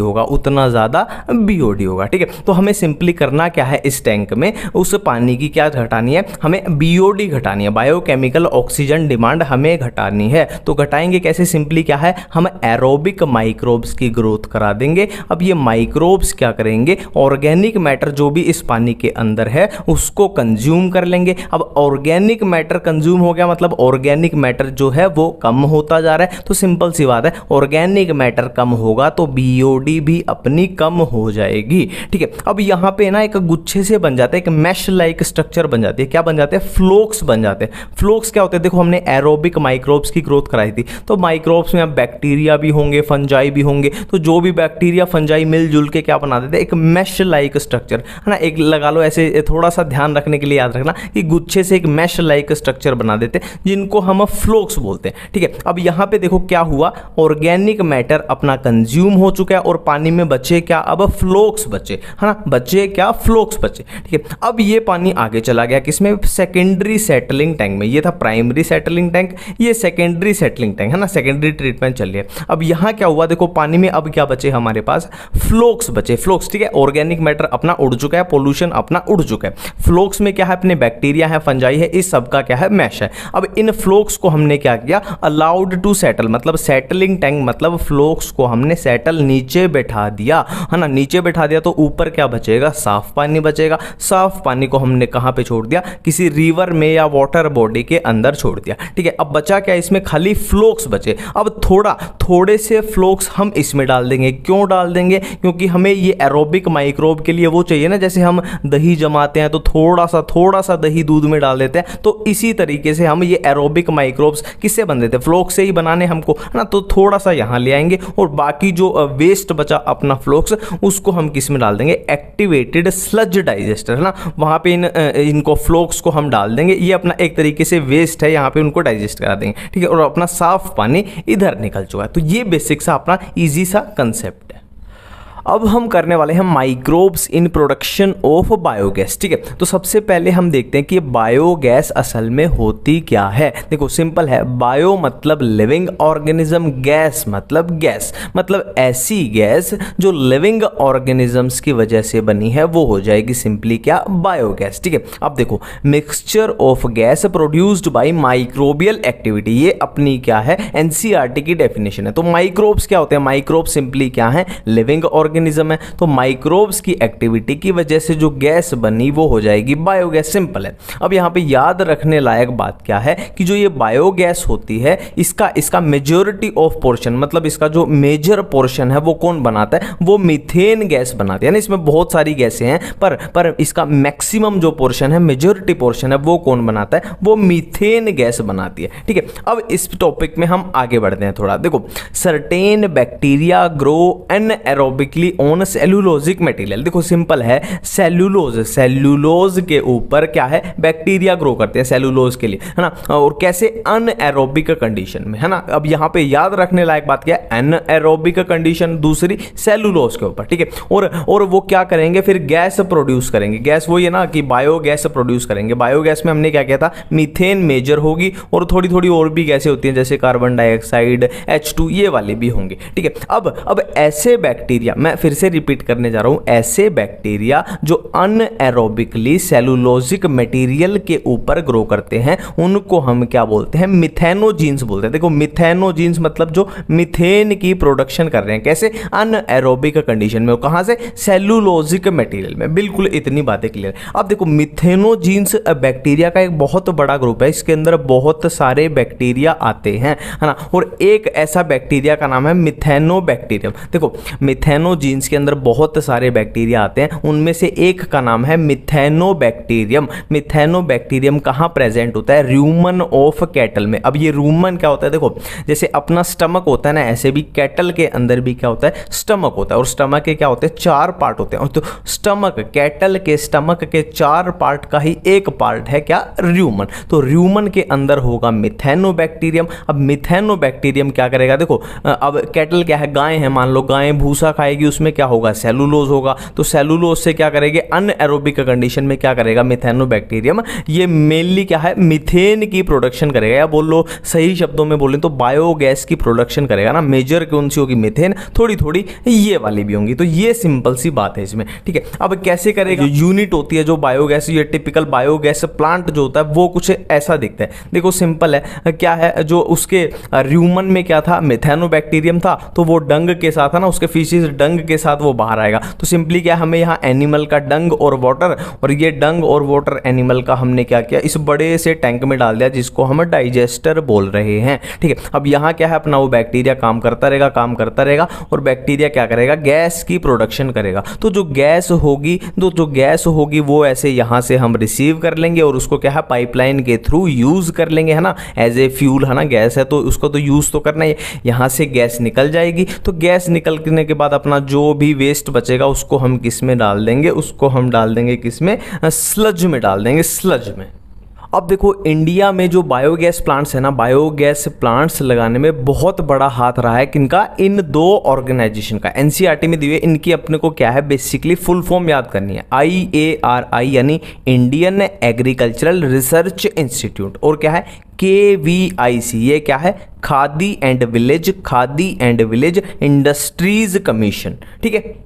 होगा। ठीक है, तो हमें सिंपली करना क्या है, इस टैंक में उस पानी की क्या घटानी है, हमें बीओडी घटानी है, बायोकेमिकल ऑक्सीजन डिमांड हमें घटानी है। तो घटाएंगे कैसे, सिंपली क्या है, हम एरोबिक माइक्रोब्स की ग्रोथ करा देंगे। अब ये माइक्रोब्स क्या करेंगे, ऑर्गेनिक मैटर जो भी इस पानी के अंदर है उसको कंज्यूम कर लेंगे। अब ऑर्गेनिक मैटर कंज्यूम हो गया, मतलब ऑर्गेनिक मैटर जो है वो कम होता जा रहा है। तो सिंपल सी बात है, ऑर्गेनिक मैटर कम होगा तो बीओडी भी अपनी कम हो जाएगी। ठीक है, अब यहां पे ना एक गुच्छे से बन जाता है, एक मैश लाइक स्ट्रक्चर बन जाती है। क्या बन जाते हैं, फ्लोक्स बन जाते हैं। फ्लोक्स क्या होते हैं, देखो हमने एरोबिक माइक्रोब्स की ग्रोथ कराई थी, तो माइक्रोब्स में अब बैक्टीरिया भी होंगे, फंजाई भी होंगे, तो जो भी बैक्टीरिया फंजाई मिलजुल के क्या बना देते हैं, एक मैश लाइक स्ट्रक्चर, है ना। एक लगा लो ऐसे, थोड़ा सा ध्यान रखने के लिए याद रखना कि गुच्छे से एक मैश लाइक स्ट्रक्चर बना देते हैं, जिनको हम फ्लोक्स बोलते हैं। ठीक है, अब यहां पे देखो क्या हुआ, ऑर्गेनिक मैटर अपना कंज्यूम हो चुका है और पानी में बचे क्या, अब फ्लोक्स बचे, है ना, बचे क्या, फ्लोक्स बचे। ठीक है, अब ये पानी आगे चला गया किसमें, सेकेंडरी सेटलिंग टैंक में। ये था प्राइमरी सेटलिंग टैंक, ये सेकेंडरी सेटलिंग टैंक, है ना, सेकेंडरी ट्रीटमेंट चल रही है। अब यहां क्या हुआ, देखो पानी में अब क्या बचे, हमारे पास फ्लोक्स बचे, फ्लोक्स। ठीक है, ऑर्गेनिक मैटर अपना उड़ चुका है, पोल्यूशन अपना उड़ चुका है। फ्लोक्स में क्या है, अपने बैक्टीरिया है, फंजाई है, इस सब का क्या है, मैश है। अब इन फ्लोक्स को हमने क्या किया, अलाउड टू सेटल, मतलब सेटलिंग टैंक मतलब फ्लोक्स को हमने सेटल नीचे बैठा दिया, है ना, नीचे बैठा दिया तो ऊपर क्या बचेगा, साफ पानी बचेगा। साफ पानी को हमने कहां पे छोड़ दिया, किसी रिवर में या वाटर बॉडी के अंदर छोड़ दिया। ठीक है, अब बचा क्या, इसमें खाली फ्लोक्स बचे। अब थोड़े से फ्लोक्स हम इसमें डाल देंगे। क्यों डाल देंगे, क्योंकि हमें ये एरोबिक माइक्रोब के लिए वो चाहिए ना, जैसे हम दही जमाते हैं तो थोड़ा सा दही दूध में डाल देते हैं, तो इसी तरीके से हम ये एरोबिक माइक्रोब्स किससे बन देते हैं, फ्लोक्स से ही बनाने हमको, है ना। तो थोड़ा सा यहां ले आएंगे और बाकी जो वेस्ट बचा अपना फ्लोक्स, उसको हम किस में डाल देंगे, एक्टिवेटेड स्लज डाइजेस्टर, है ना, वहां पे इनको फ्लोक्स को हम डाल देंगे। ये अपना एक तरीके से वेस्ट है, यहां पे उनको डाइजेस्ट करा देंगे। ठीक है, और अपना साफ पानी इधर निकल चुका है। तो ये बेसिक सा अपना इजी सा कंसेप्ट है। अब हम करने वाले हैं microbes in production of biogas. ठीक है, तो सबसे पहले हम देखते हैं कि बायोगैस असल में होती क्या है। देखो सिंपल है, बायो मतलब लिविंग ऑर्गेनिज्म, गैस मतलब ऐसी गैस जो लिविंग ऑर्गेनिजम्स की वजह से बनी है, वो हो जाएगी सिंपली क्या, बायोगैस। ठीक है, अब देखो mixture of gas produced by microbial activity, ये अपनी क्या है, एनसीईआरटी की डेफिनेशन है। तो माइक्रोब्स क्या होते हैं, माइक्रोब्स सिंपली क्या है, लिविंग ऑर्गेनिज्म है। तो माइक्रोब्स की एक्टिविटी की वजह से जो गैस बनी वो हो जाएगी बायोगैस, सिंपल है। अब यहाँ पे याद रखने लायक बात क्या है कि जो ये बायोगैस होती है इसका मेजॉरिटी ऑफ पोर्शन, मतलब इसका जो मेजर पोर्शन है वो कौन बनाता है, वो मीथेन गैस बनाती है। यानी इसमें बहुत सारी गैसें हैं पर इसका मैक्सिमम जो पोर्शन है, मेजॉरिटी पोर्शन है, वो कौन बनाता है, वो मीथेन गैस बनाती है। ठीक है, अब इस टॉपिक में हम आगे बढ़ते हैं थोड़ा। देखो certain bacteria grow anaerobically on cellulosic material. देखो सिंपल है, सेल्यूलोज के ऊपर क्या है, बैक्टीरिया ग्रो करते हैं सेलुलोज के लिए, है ना, और कैसे, अनएरोबिक कंडीशन में, है ना। अब यहाँ पे याद रखने लायक बात क्या है, अनएरोबिक कंडीशन, दूसरी सेलुलोज के ऊपर। ठीक है, और वो क्या करेंगे, फिर गैस प्रोड्यूस करेंगे। गैस वो ये ना कि बायोगैस प्रोड्यूस करेंगे। बायोगैस में हमने क्या किया था, मीथेन मेजर होगी और थोड़ी थोड़ी और भी गैसें होती हैं जैसे कार्बन डाइऑक्साइड, H2, ये वाली भी होंगी। ठीक है, अब ऐसे बैक्टीरिया, मैं फिर से रिपीट करने जा रहा हूं, ऐसे बैक्टीरिया जो अनएरोबिकली सेलुलोजिक मटेरियल के ऊपर ग्रो करते हैं उनको हम क्या बोलते हैं, मिथेनोजीन्स बोलते हैं। देखो मिथेनोजीन्स मतलब जो मीथेन की प्रोडक्शन कर रहे हैं, कैसे, अनएरोबिक कंडीशन में, कहां से, सेलुलोजिक मटेरियल में। बिल्कुल इतनी बातें क्लियर। अब देखो मिथेनोजीन्स बैक्टीरिया का एक बहुत बड़ा ग्रुप है, इसके अंदर बहुत सारे बैक्टीरिया आते हैं, है ना, और एक ऐसा बैक्टीरिया का नाम है मिथेनोबैक्टीरियम। देखो मिथेनोजीन्स के अंदर बहुत सारे बैक्टीरिया आते हैं, उनमें से एक का नाम है मिथेनोबैक्टीरियम। मिथेनोबैक्टीरियम कहां प्रेजेंट होता है, रूमन ऑफ कैटल में। अब ये रूमन क्या होता है, देखो जैसे अपना स्टमक होता है ना, ऐसे भी कैटल के अंदर भी क्या होता है, स्टमक होता है, और स्टमक के क्या होते हैं, 4 पार्ट होते हैं। तो स्टमक, कैटल के स्टमक के 4 पार्ट का ही एक पार्ट है क्या, रूमन। तो रूमन के अंदर होगा मिथेनोबैक्टीरियम। अब मिथेनोबैक्टीरियम क्या करेगा, देखो अब कैटल क्या है, गाय है, मान लो गाय भूसा खाएगी, उसमें क्या होगा, सेलुलोज होगा। तो सेलुलोज से क्या करेंगे, अनएरोबिक कंडीशन में क्या करेगा मिथेनोबैक्टीरियम, ये मेनली क्या है, मीथेन की प्रोडक्शन करेगा, या बोल लो सही शब्दों में बोलें तो बायोगैस की प्रोडक्शन करेगा ना। मेजर कौन सी होगी, मीथेन, थोड़ी थोड़ी ये वाली भी होंगी। तो ये सिंपल सी बात है इसमें। ठीक है, अब कैसे करेगा, जो यूनिट होती है जो बायोगैस, ये टिपिकल बायोगैस प्लांट जो होता है वो कुछ ऐसा दिखता है। देखो सिंपल है, क्या है, जो उसके रूमन में क्या था, मिथेनोबैक्टीरियम था, तो वो डंग के साथ है ना, उसके फीसिस डंग के साथ वो बाहर आएगा। तो सिंपली क्या, हमें यहाँ एनिमल का डंग और वाटर, और ये डंग और वाटर एनिमल का हमने क्या किया, इस बड़े से टैंक में डाल दिया जिसको हम डाइजेस्टर बोल रहे हैं। ठीक है, अब यहाँ क्या है, अपना वो बैक्टीरिया काम करता रहेगा, और बैक्टीरिया क्या करेगा, गैस की प्रोडक्शन करेगा। तो जो गैस होगी वो ऐसे यहाँ से हम रिसीव कर लेंगे और उसको क्या है, पाइपलाइन के थ्रू यूज कर लेंगे, है ना, एज ए फ्यूल, है ना, गैस है तो उसको तो यूज तो करना है। यहाँ से गैस निकल जाएगी, तो गैस निकलने के बाद अपना जो भी वेस्ट बचेगा उसको हम किस में डाल देंगे, उसको हम डाल देंगे किस में, स्लज में डाल देंगे, स्लज में। अब देखो इंडिया में जो बायोगैस प्लांट्स है ना, बायोगैस प्लांट्स लगाने में बहुत बड़ा हाथ रहा है किनका, इन 2 ऑर्गेनाइजेशन का। एनसीईआरटी में दी हुई इनकी अपने को क्या है, बेसिकली फुल फॉर्म याद करनी है, IARI यानी इंडियन एग्रीकल्चरल रिसर्च इंस्टीट्यूट, और क्या है, KVIC, ये क्या है, khadi and village industries commission. ठीक है,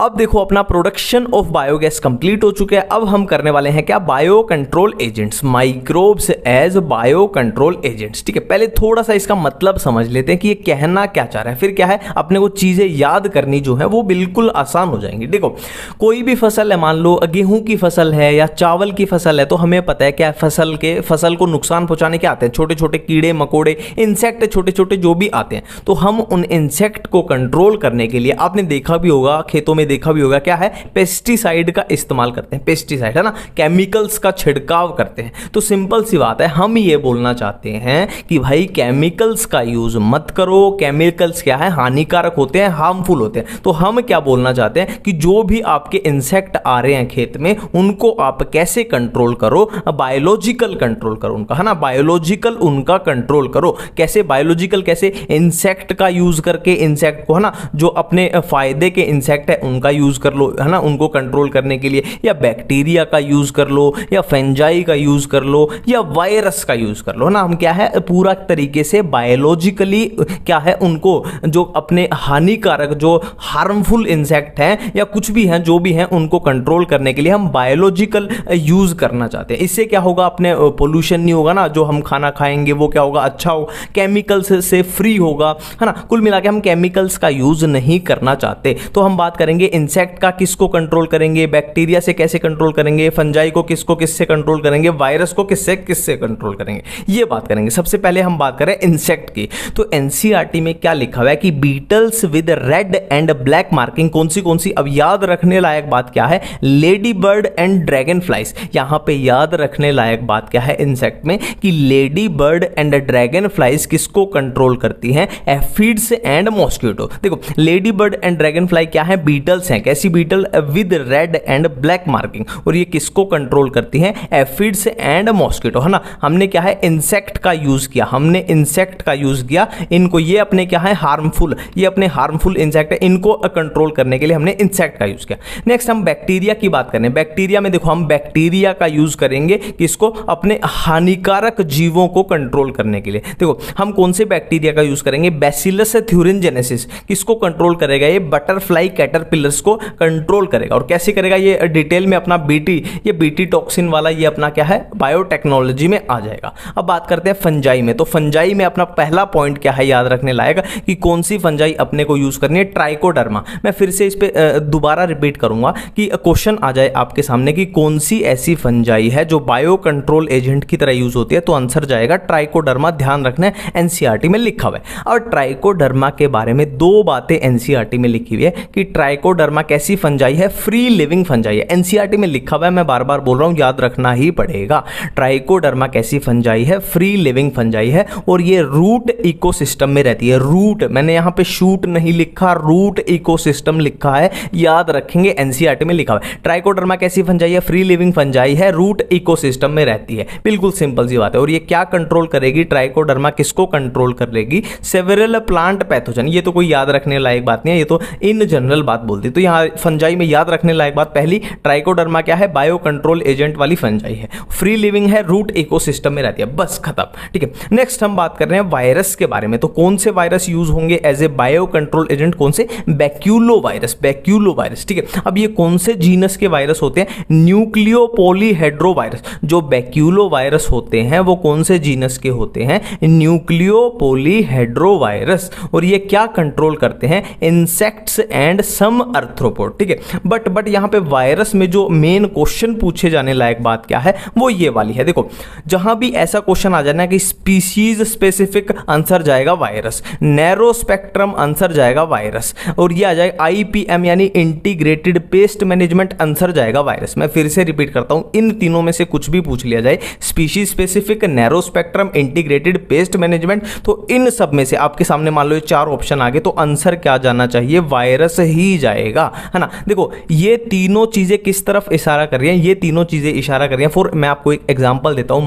अब देखो अपना प्रोडक्शन ऑफ बायोगैस कंप्लीट हो चुका है। अब हम करने वाले हैं क्या, bio control agents, microbes as bio control agents. ठीक है, पहले थोड़ा सा इसका मतलब समझ लेते हैं कि ये कहना क्या चाह रहा है, फिर क्या है अपने को चीजें याद करनी जो है वो बिल्कुल आसान हो जाएंगी। देखो कोई भी फसल है, मान लो गेहूं की फसल है या चावल की फसल है, तो हमें पता है क्या, फसल को नुकसान पहुंचाने के आते हैं छोटे छोटे कीड़े मकोड़े, इंसेक्ट छोटे छोटे जो भी आते हैं। तो हम उन इंसेक्ट को कंट्रोल करने के लिए, आपने देखा भी होगा खेतों में देखा भी होगा, क्या है, पेस्टिसाइड का इस्तेमाल करते हैं, पेस्टिसाइड है ना, केमिकल्स का छिड़काव करते हैं। तो सिंपल सी बात है, हम ये बोलना चाहते हैं कि भाई केमिकल्स का यूज मत करो, केमिकल्स क्या है, हानिकारक होते हैं, हार्मफुल होते हैं। तो हम क्या बोलना चाहते हैं कि जो भी आपके इंसेक्ट आ रहे हैं खेत में, उनको आप कैसे कंट्रोल करो, बायोलॉजिकल कंट्रोल करो उनका, है ना, बायोलॉजिकल उनका कंट्रोल करो। कैसे बायोलॉजिकल, कैसे, इंसेक्ट का यूज करके, इंसेक्ट को, है ना, जो अपने फायदे के इंसेक्ट है उनका यूज कर लो, है ना, उनको कंट्रोल करने के लिए, या बैक्टीरिया का यूज कर लो, या फंजाई का यूज कर लो, या वायरस का यूज कर लो, है ना। हम क्या है, पूरा तरीके से बायोलॉजिकली क्या है, उनको जो अपने हानिकारक, जो हार्मफुल इंसेक्ट हैं या कुछ भी हैं, जो भी हैं, उनको कंट्रोल करने के लिए हम बायोलॉजिकल यूज करना चाहते हैं। इससे क्या होगा, अपने पोल्यूशन नहीं होगा ना, जो हम खाना खाएंगे वो क्या होगा, अच्छा हो, केमिकल्स से फ्री होगा, है ना। कुल मिला के हम केमिकल्स का यूज नहीं करना चाहते। तो हम बात करेंगे इंसेक्ट का किसको कंट्रोल करेंगे, बैक्टीरिया से कैसे कंट्रोल करेंगे, फंजाई को किससे कंट्रोल करेंगे, वायरस को किससे कंट्रोल करेंगे, ये बात करेंगे। सबसे पहले हम बात करें इंसेक्ट की। तो एनसीईआरटी में क्या लिखा हुआ है कि beetles with red and black marking, कौन सी, अब याद रखने लायक बात क्या है, lady bird and dragon flies. यहां पे याद रखने लायक बात क्या है इंसेक्ट में, कि lady bird and dragon flies किसको कंट्रोल करती हैं, एफिड्स एंड मॉस्किटो। देखो lady bird and dragon fly क्या है, बीटल्स हैं। कैसी beetle, with red and black marking, और ये किसको कंट्रोल करती हैं, एफिड्स एंड मॉस्किटो, है ना। हमने क्या है, इंसेक्ट का यूज किया, हमने इंसेक्ट का यूज किया, इनको, ये अपने क्या है, हार्मफुल, ये अपने हार्मफुल इंसेक्ट है, इनको कंट्रोल करने के लिए हमने इंसेक्ट का यूज किया। नेक्स्ट हम बैक्टीरिया की बात करें। बैक्टीरिया में देखो, हम बैक्टीरिया का यूज करेंगे किसको, अपने हानिकारक जीवों को कंट्रोल करने के लिए। देखो हम कौन से बैक्टीरिया का यूज करेंगे, बैसिलस थ्यूरिनजेनेसिस, किसको कंट्रोल करेगा, ये बटरफ्लाई कैटरपिलर्स को कंट्रोल करेगा। और कैसे करेगा, ये डिटेल में अपना ये बीटी टॉक्सिन वाला, ये अपना क्या है, बायोटेक्नोलॉजी में आ जाएगा। अब बात करते हैं फंजाई में। तो फंजाई में अपना पहला पॉइंट क्या है, याद रखने लायक, कि कौन सी फंजाई अपने को यूज करनी है, ट्राइकोडर्मा। मैं फिर से इस पे दोबारा रिपीट करूंगा कि क्वेश्चन आ जाए आपके सामने कि कौन सी ऐसी फंजाई है जो बायो कंट्रोल एजेंट की तरह यूज होती है, तो आंसर जाएगा ट्राइकोडर्मा। ध्यान रखना, एनसीईआरटी में लिखा हुआ है। और ट्राइकोडर्मा के बारे में दो बातें एनसीईआरटी में लिखी हुई है कि ट्राइकोडर्मा कैसी फंजाई है, फ्री लिविंग फंजाई है। एनसीईआरटी में लिखा हुआ है, मैं बार बार बोल रहा हूं, याद रखना ही पड़ेगा। ट्राइकोडर्मा कैसी फंजाई है, फ्री लिविंग फंजाई है, और ये रूट इकोसिस्टम में रहती है। रूट, मैंने यहां पे शूट नहीं लिखा, रूट इकोसिस्टम लिखा है, याद रखेंगे, एनसीईआरटी में लिखा हुआ है। ट्राइकोडर्मा कैसी फंजाई है, फ्री लिविंग फंजाई है, रूट इकोसिस्टम में रहती है। बिल्कुल सिंपल सी बात है। और ये क्या कंट्रोल करेगी, ट्राइकोडर्मा किसको कंट्रोल करेगी, सेवरल प्लांट पैथोजन। ये तो कोई याद रखने लायक बात नहीं है, ये तो इन जनरल बात बोलती है। तो यहाँ फंजाई में याद रखने लायक बात पहली, ट्राइकोडर्मा क्या है, बायो कंट्रोल एजेंट वाली फंजाई है, फ्री लिविंग है, रूट इकोसिस्टम में रहती है, बस खत्म। ठीक है, नेक्स्ट हम बात कर रहे हैं वायरस के बारे में। तो कौन से वायरस यूज होंगे as a bio control agent, कौन से, बैक्यूलो वायरस, बैक्यूलो वायरस। ठीक है, अब ये कौन से जीनस के वायरस होते हैं, न्यूक्लियो पॉलीहेड्रो वायरस। जो बैक्यूलो वायरस होते हैं वो कौन से जीनस के होते हैं, न्यूक्लियो पॉलीहेड्रो वायरस। और ये क्या कंट्रोल करते हैं, इंसेक्ट्स एंड सम आर्थ्रोपोड। ठीक है, बट यहां पे वायरस में जो मेन क्वेश्चन पूछे जाने लायक बात क्या है, वो ये वाली है। देखो जहां भी ऐसा क्वेश्चन आ जाना कि स्पीशीज स्पेसिफिक, आंसर जाएगा वायरस, नैरो स्पेक्ट्रम, आंसर जाएगा वायरस, और ये आ जाएगा आईपीएम यानी इंटीग्रेटेड पेस्ट मैनेजमेंट, आंसर जाएगा वायरस। मैं फिर से रिपीट करता हूं, इन तीनों में से कुछ भी पूछ लिया जाए, species specific, narrow spectrum, integrated pest management, तो इन सब में से आपके सामने मान लो ये चार ऑप्शन आ गए, तो आंसर क्या जाना चाहिए, वायरस ही जाएगा, है ना। देखो ये तीनों चीजें किस तरफ इशारा कर रही हैं, ये तीनों चीजें इशारा कर रही हैं। फॉर मैं आपको एक एग्जांपल देता हूं,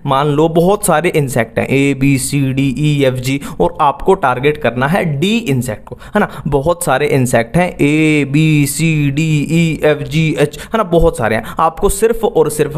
मान लो बहुत सारे इंसेक्ट हैं, A B C D E F G, और आपको टारगेट करना है डी इंसेक्ट को, है ना। बहुत सारे इंसेक्ट हैं, A B C D E F G H, है ना, बहुत सारे हैं। आपको सिर्फ और सिर्फ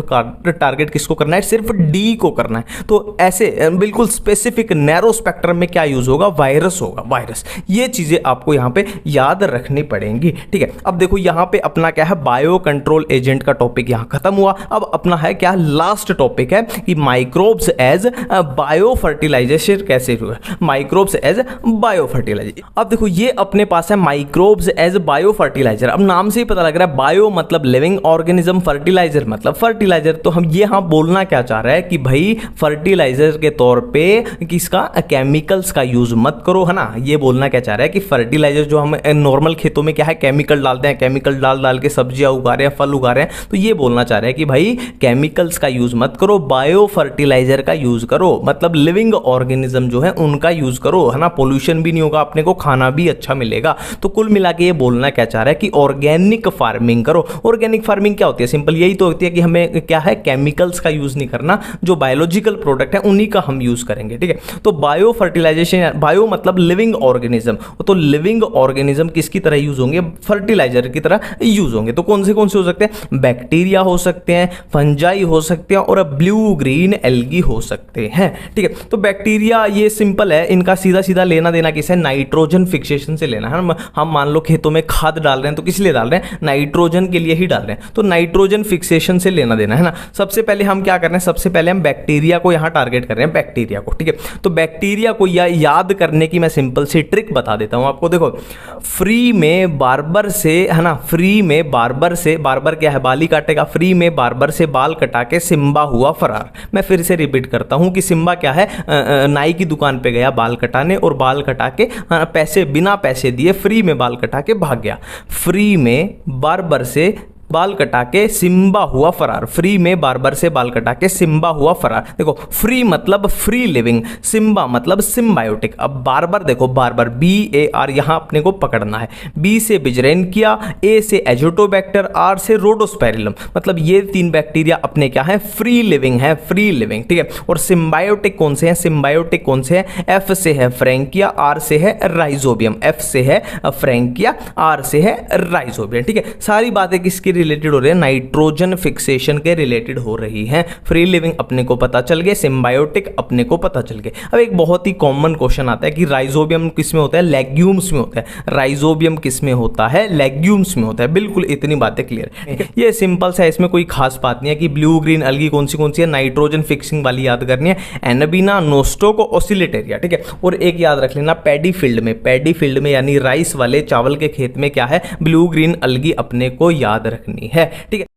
टारगेट किसको करना है, सिर्फ डी को करना है। तो ऐसे बिल्कुल स्पेसिफिक नैरो स्पेक्ट्रम में क्या यूज होगा, वायरस होगा, वायरस। ये चीजें आपको यहां पे याद रखनी पड़ेंगी। ठीक है, अब देखो यहां पे अपना क्या है, बायो कंट्रोल एजेंट का टॉपिक यहां खत्म हुआ। अब अपना है क्या, लास्ट टॉपिक है कि माइक्रोब्स एज बायो फर्टिलाइजेशन कैसे हुआ, माइक्रोब्स एज बायो फर्टिलाइजर। अब देखो ये अपने पास है माइक्रोब्स एज बायो फर्टिलाइजर। अब नाम से ही पता लग रहा है, बायो मतलब लिविंग ऑर्गेनिज्म, फर्टिलाइजर मतलब फर्टिलाइजर। तो हम ये हाँ बोलना क्या चाह रहा है कि भाई फर्टिलाइजर के तौर पे किसका, केमिकल्स का यूज मत करो, है ना। ये बोलना क्या चाह रहा है कि फर्टिलाइजर जो हम नॉर्मल खेतों में क्या है केमिकल डालते हैं, केमिकल डाल के सब्जियां उगा रहे हैं, फल उगा रहे हैं। तो ये बोलना चाह रहे हैं कि भाई केमिकल्स का यूज मत करो, बायो फर्टिलाइजर का यूज करो, मतलब लिविंग ऑर्गेनिज्म जो है उनका यूज करो, है ना। पोल्यूशन भी नहीं होगा, अपने को खाना भी अच्छा मिलेगा। तो कुल मिला के ये बोलना क्या चाह रहा है कि ऑर्गेनिक फार्मिंग करो। ऑर्गेनिक फार्मिंग क्या होती है? सिंपल यही तो होती है कि हमें क्या है केमिकल्स का यूज नहीं करना, जो बायोलॉजिकल प्रोडक्ट है उन्हीं का हम यूज करेंगे, ठीक है। तो बायो फर्टिलाइजेशन, बायो मतलब लिविंग ऑर्गेनिज्म, तो लिविंग ऑर्गेनिज्म किसकी तरह यूज होंगे? फर्टिलाइजर की तरह यूज होंगे। तो कौन से हो सकते हैं? बैक्टीरिया हो सकते हैं, फंजाई हो सकते हैं और ब्लू ग्रीन एल्गी हो सकते हैं, ठीक है। तो बैक्टीरिया ये सिंपल है, इनका सीधा सीधा लेना देना किससे? नाइट्रोजन फिक्सेशन से लेना है। हम मान लो खेतों में खाद डाल रहे हैं तो किस लिए डाल रहे हैं? नाइट्रोजन के लिए ही डाल रहे हैं। तो नाइट्रोजन फिक्सेशन से लेना देना है ना। सबसे पहले हम क्या कर रहे हैं? सबसे पहले हम बैक्टीरिया को यहां टारगेट कर रहे हैं, बैक्टीरिया को, ठीक है। तो बैक्टीरिया को याद करने की मैं सिंपल सी ट्रिक बता देता हूं आपको। देखो, फ्री में बार्बर से, है ना, फ्री में बार्बर से, बार्बर क्या है? बाल ही काटेगा। फ्री में बार्बर से बाल कटा के सिम्बा हुआ फरार। मैं फिर से रिपीट करता हूं कि सिम्बा क्या है? नाई की दुकान पे गया बाल कटाने और बाल कटा के पैसे, बिना पैसे दिए फ्री में बाल कटा के भाग गया। फ्री में बार्बर से बाल कटा के सिम्बा हुआ फरार। फ्री में बार्बर से बाल कटा के सिम्बा हुआ फरार। देखो, फ्री मतलब फ्री लिविंग, सिम्बा मतलब सिम्बायोटिक। अब बार्बर देखो, बार्बर BAR यहां अपने को पकड़ना है। B से बिजरेंकिया, A से एजोटोबैक्टर, R से रोडोस्पेरिलम, मतलब ये 3 बैक्टीरिया अपने क्या है? फ्री लिविंग है, फ्री लिविंग, ठीक है। और सिम्बायोटिक कौन से हैं? सिम्बायोटिक कौन से हैं? F से है फ्रैंकिया, R से है राइजोबियम। F से है फ्रैंकिया, R से है राइजोबियम, ठीक है। सारी बातें किसकी रिलेटेड हो रही है? नाइट्रोजन फिक्सेशन के रिलेटेड हो रही हैं। फ्री लिविंग अपने को पता चल गए, सिम्बायोटिक अपने को पता चल गए। अब एक बहुत ही कॉमन क्वेश्चन आता है कि राइजोबियम किस में होता है? लेग्यूम्स में होता है। राइजोबियम किस में होता है? लेग्यूम्स में होता है। बिल्कुल इतनी बातें क्लियर है। ये सिंपल सा है, इसमें कोई खास बात नहीं है कि ब्लू ग्रीन अलगी कौन सी है। नाइट्रोजन फिक्सिंग वाली याद करनी है, एनबीना, नोस्टोक, ओसिलेटेरिया, ठीक है। और एक याद रख लेना, पैडी फील्ड में यानी राइस वाले चावल के खेत में क्या है? ब्लू ग्रीन अलगी अपने को याद रखनी है, ठीक है।